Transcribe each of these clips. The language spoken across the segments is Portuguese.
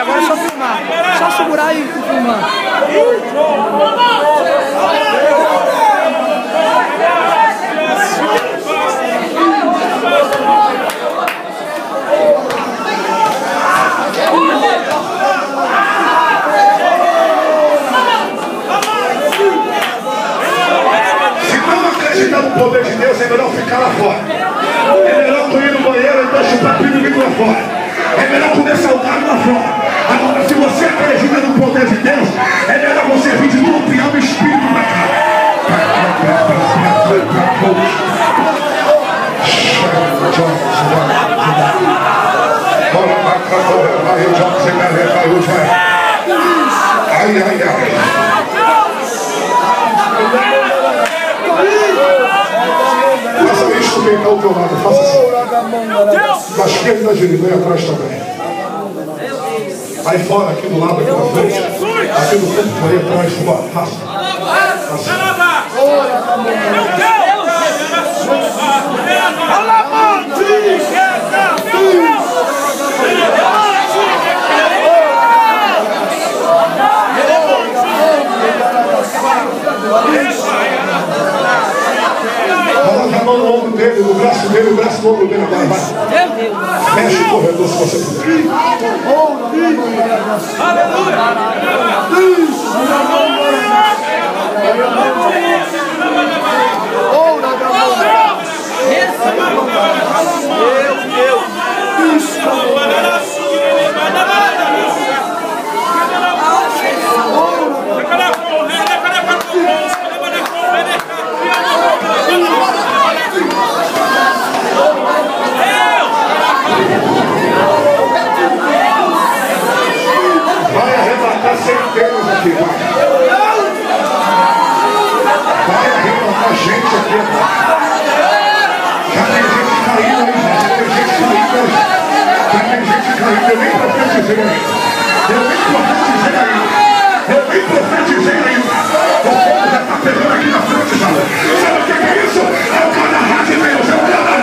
agora é só filmar. Só segurar e filmar. No poder de Deus é melhor ficar lá fora. É melhor tu ir no banheiro e então chupar pinto e vir lá fora. É melhor comer saudável lá fora. Agora, se você acredita no poder de Deus, é melhor você vir de novo e o espírito pra cá. Ai, ai, ai. Faça isso também ao teu lado, faça assim. Da esquerda e da direita, aí atrás também. Aí fora, aqui do lado, aqui na frente. Aqui no canto, aí atrás, fora. Faça. Meu Deus! Coloque a mão no ombro dele, no braço dele, o braço no ombro dele agora, vai. Feche o corredor se você puder. Aleluia! Vai arrebatar centenas aqui, vai. Vai arrebatar gente aqui, vai. Já tem gente caindo aí, já tem gente caindo aí. Já tem gente caindo, eu nem profetizei aí. Eu nem profetizei aí. O povo já está pegando aqui na frente, sabe? Sabe o que é isso? É o carnaval de Deus, é o carnaval.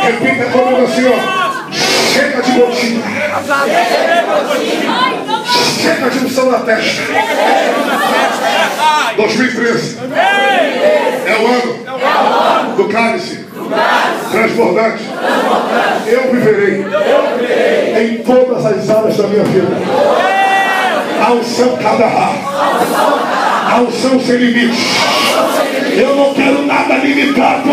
Repita comigo assim, ó. Chega de botinha. Chega de unção na testa. 2013 é o ano do cálice transbordante. Eu viverei em todas as áreas da minha vida. A unção Kadará. A unção sem limite. Eu não quero nada limitado.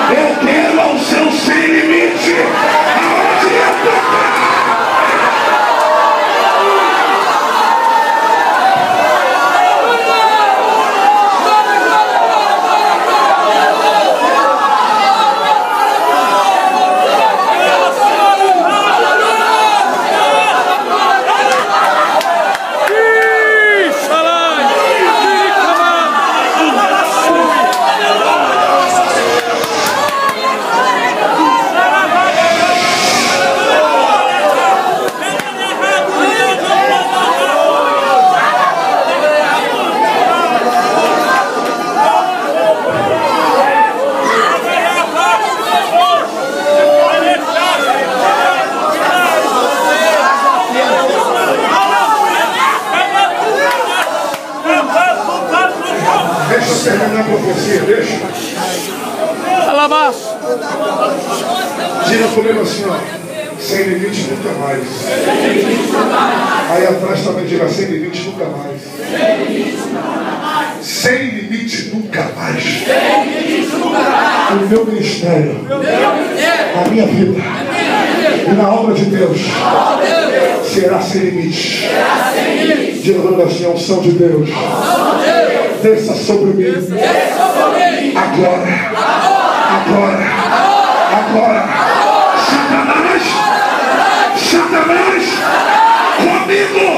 Eu quero a unção sem limite. Aonde eu tocar. Deixa eu terminar a profecia, deixa. Alabaço. Diga comigo assim, ó. Sem limite nunca mais. Aí atrás também diga sem limite nunca mais. Sem limite nunca mais. O meu ministério, a minha vida e na obra de Deus será sem limite. Diga comigo assim, a unção de Deus. Desça sobre mim. Agora. Agora. Agora. Satanás. Satanás. Comigo.